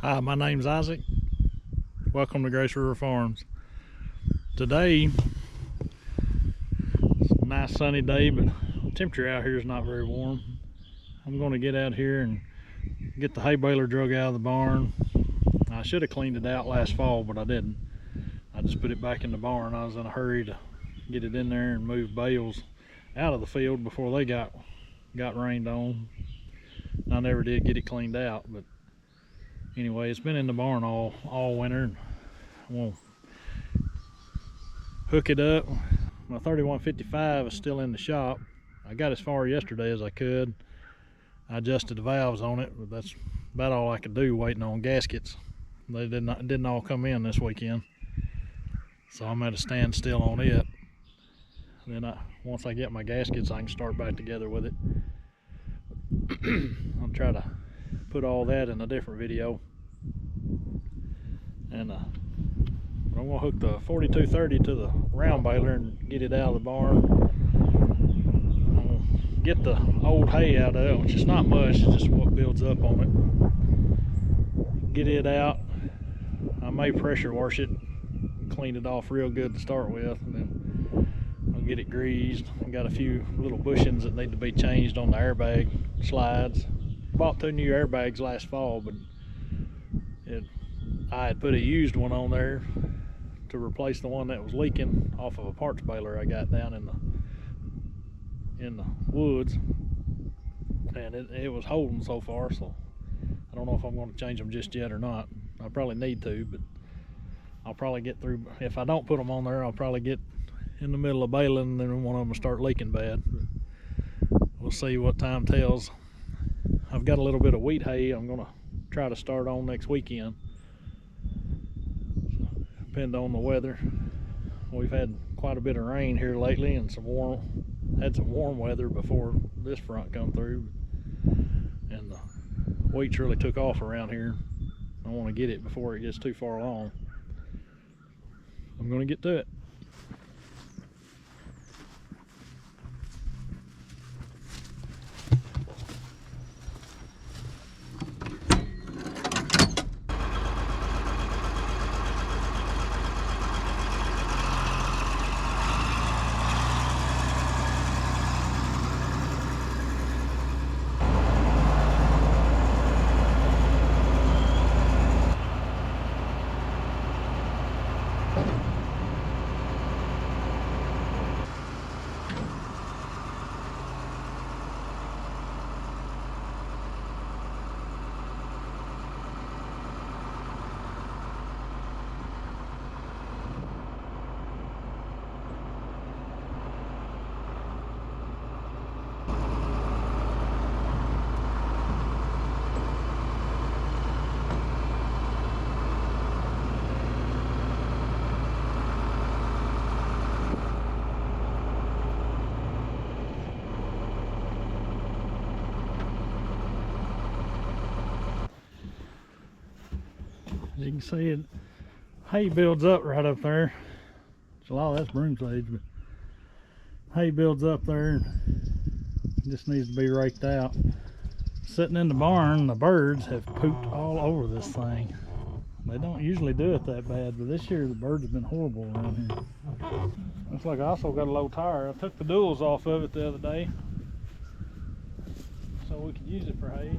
Hi, my name's Isaac. Welcome to Grace River Farms. Today, it's a nice sunny day, but the temperature out here is not very warm. I'm going to get out here and get the hay baler drug out of the barn. I should have cleaned it out last fall, but I didn't. I just put it back in the barn. I was in a hurry to get it in there and move bales out of the field before they got rained on. I never did get it cleaned out, but anyway, it's been in the barn all winter. And I'm gonna hook it up. My 3155 is still in the shop. I got as far yesterday as I could. I adjusted the valves on it, but that's about all I could do waiting on gaskets. They didn't all come in this weekend, so I'm at a standstill on it. And then once I get my gaskets, I can start back together with it. I'll try to put all that in a different video. And I'm gonna hook the 4230 to the round baler and get it out of the barn. I'm gonna get the old hay out of it, which is not much, it's just what builds up on it. Get it out. I may pressure wash it and clean it off real good to start with, and then I'll get it greased. I got a few little bushings that need to be changed on the airbag slides. Bought 2 new airbags last fall, but I had put a used one on there to replace the one that was leaking off of a parts baler I got down in the woods, and it was holding so far, so I don't know if I'm going to change them just yet or not. I probably need to, but I'll probably get through. If I don't put them on there, I'll probably get in the middle of baling and then one of them will start leaking bad. We'll see what time tells. I've got a little bit of wheat hay I'm going to try to start on next weekend. Depend on the weather. We've had quite a bit of rain here lately and some warm weather before this front come through, and the wheat's really took off around here. I want to get it before it gets too far along. I'm going to get to it. As you can see, hay builds up right up there. It's a lot of that's broom sage, but hay builds up there and just needs to be raked out. Sitting in the barn, the birds have pooped all over this thing. They don't usually do it that bad, but this year the birds have been horrible around here. Looks like I also got a low tire. I took the duals off of it the other day so we could use it for hay.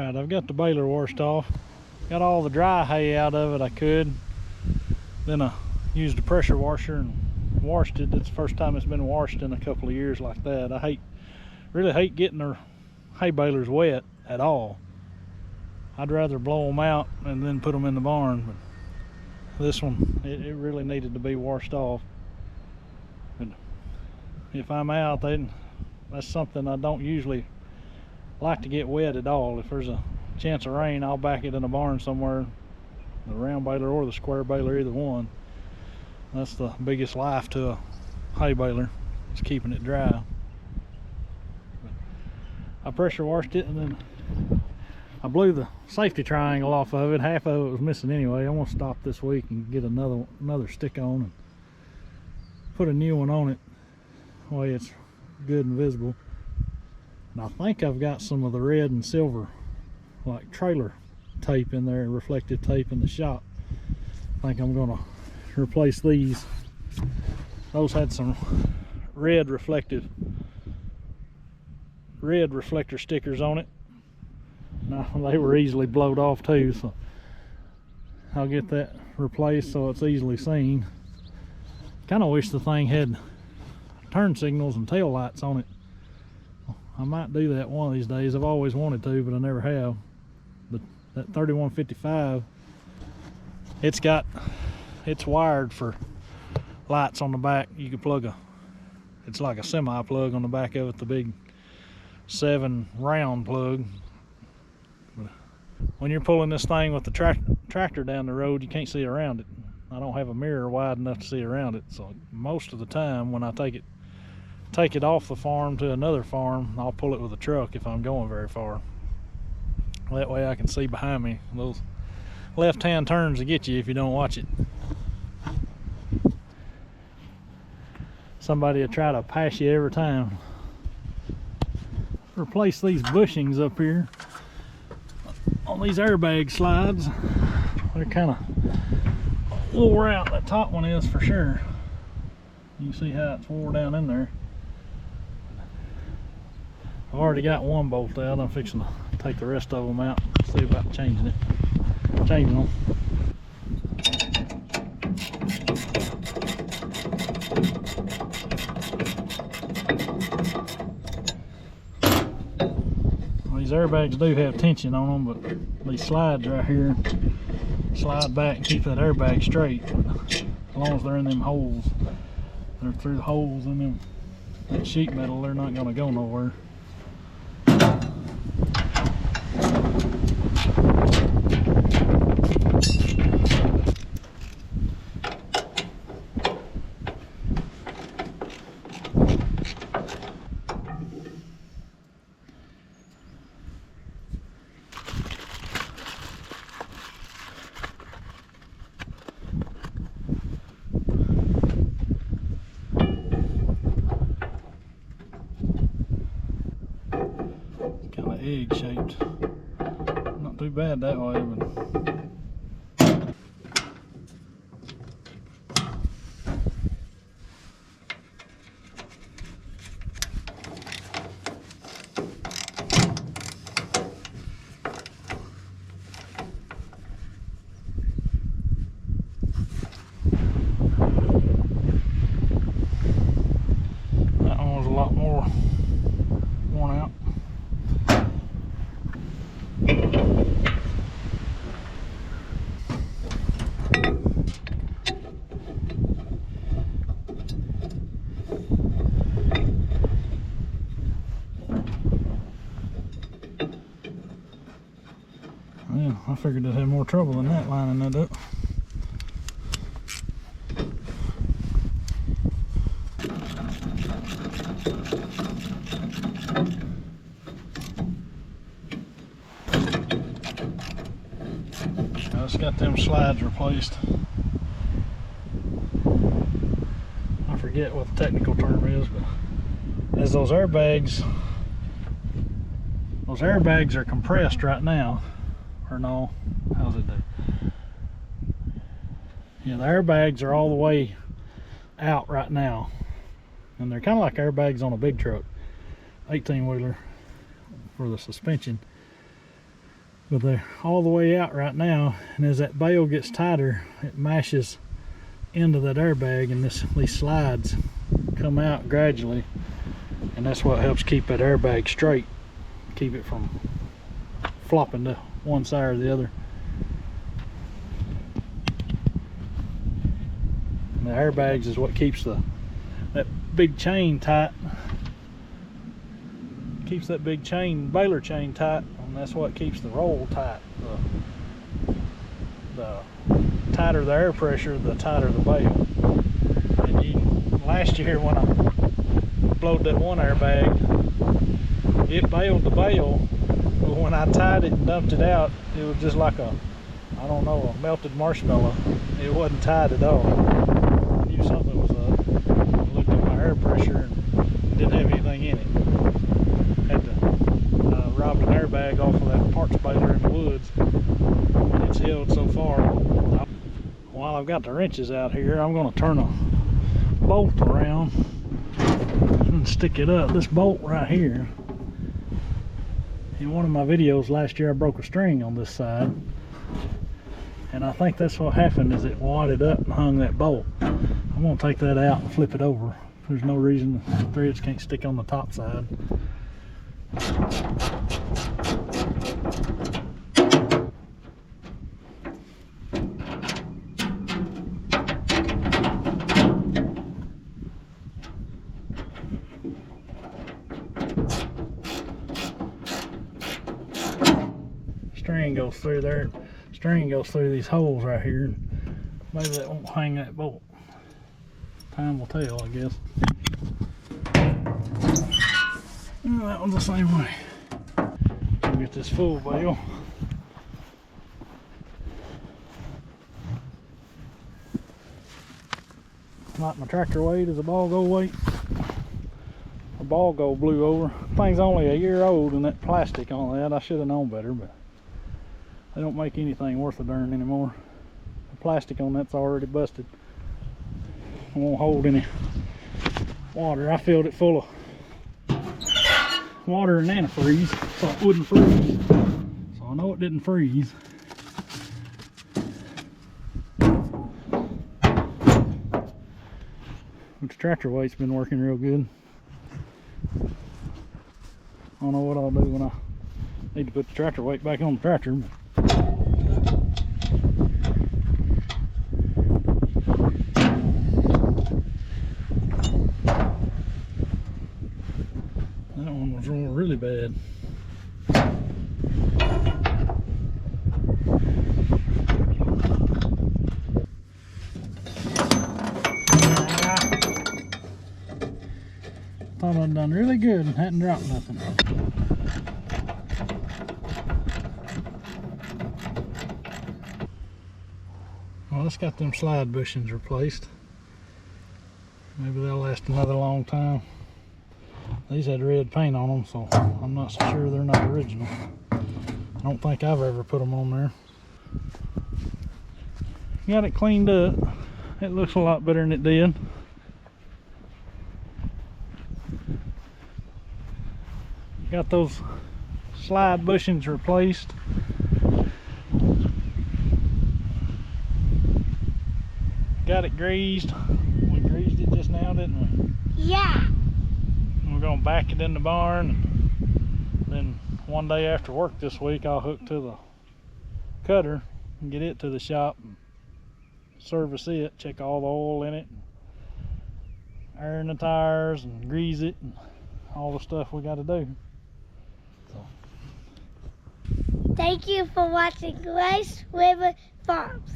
Alright, I've got the baler washed off. Got all the dry hay out of it I could. Then I used a pressure washer and washed it. It's the first time it's been washed in a couple of years like that. I really hate getting the hay balers wet at all. I'd rather blow them out and then put them in the barn, but this one, it really needed to be washed off. And if I'm out, then that's something I don't usually like to get wet at all. If there's a chance of rain, I'll back it in a barn somewhere, the round baler or the square baler, either one. That's the biggest life to a hay baler, is keeping it dry. But I pressure washed it, and then I blew the safety triangle off of it. Half of it was missing anyway. I want to stop this week and get another stick on and put a new one on it. That way it's good and visible. And I think I've got some of the red and silver like trailer tape in there, reflective tape in the shop. I think I'm gonna replace these. Those had some red reflector stickers on it. Now, they were easily blowed off too, so I'll get that replaced so it's easily seen. Kind of wish the thing had turn signals and tail lights on it. I might do that one of these days. I've always wanted to, but I never have. But that 3155, it's wired for lights on the back. You can plug it's like a semi plug on the back of it, the big 7 round plug. But when you're pulling this thing with the tractor down the road, you can't see around it. I don't have a mirror wide enough to see around it, so most of the time when I take it off the farm to another farm, I'll pull it with a truck if I'm going very far. That way I can see behind me. Those left-hand turns will get you if you don't watch it. Somebody will try to pass you every time. Replace these bushings up here on these airbag slides. They're kind of wore out. That top one is for sure. You can see how it's wore down in there. I've already got one bolt out. I'm fixing to take the rest of them out. See about changing them. Well, these airbags do have tension on them, but these slides right here slide back and keep that airbag straight. As long as they're in them holes, they're through the holes in that sheet metal, they're not going to go nowhere. Egg shaped. Not too bad that way, but that one was a lot more worn out. Yeah, I figured I'd have more trouble than that lining that up. I just got them slides replaced. I forget what the technical term is, but as those airbags are compressed right now. Or no, how's it do? Yeah, the airbags are all the way out right now, and they're kind of like airbags on a big truck, 18-wheeler for the suspension. But they're all the way out right now, and as that bale gets tighter, it mashes into that airbag, and these slides come out gradually, and that's what helps keep that airbag straight, keep it from flopping to one side or the other. And the airbags is what keeps that big chain tight, keeps that big chain, baler chain tight, and that's what keeps the roll tight. The tighter the air pressure, the tighter the bale. And last year when I blowed that one airbag, it baled the bale, but when I tied it and dumped it out, it was just like a melted marshmallow. It wasn't tight at all. I knew something was up. I looked at my air pressure and didn't have anything in it. Had to robbed an airbag off of that parts baler in the woods, and it's held so far. While I've got the wrenches out here, I'm going to turn a bolt around and stick it up. This bolt right here, in one of my videos last year I broke a string on this side, and I think that's what happened, is it wadded up and hung that bolt. I'm going to take that out and flip it over. There's no reason the threads can't stick on the top side. String goes through there. String goes through these holes right here. Maybe that won't hang that bolt. Time will tell, I guess. Oh, that one's the same way. We'll get this full bale. Like my tractor weight is a ball go weight. A ball go blew over. Thing's only a year old, and that plastic on that, I should have known better, but they don't make anything worth a darn anymore. The plastic on that's already busted. It won't hold any water. I filled it full of water and antifreeze so it wouldn't freeze. So I know it didn't freeze. But the tractor weight's been working real good. I don't know what I'll do when I need to put the tractor weight back on the tractor. But that one was rolling really bad. Thought I'd done really good and hadn't dropped nothing. Well, it's got them slide bushings replaced. Maybe they'll last another long time. These had red paint on them, so I'm not so sure they're not original. I don't think I've ever put them on there. Got it cleaned up. It looks a lot better than it did. Got those slide bushings replaced. Got it greased. We greased it just now, didn't we? Yeah. We're gonna back it in the barn, and then one day after work this week I'll hook to the cutter and get it to the shop and service it, check all the oil in it, and iron the tires and grease it and all the stuff we got to do. So. Thank you for watching Rice River Farms.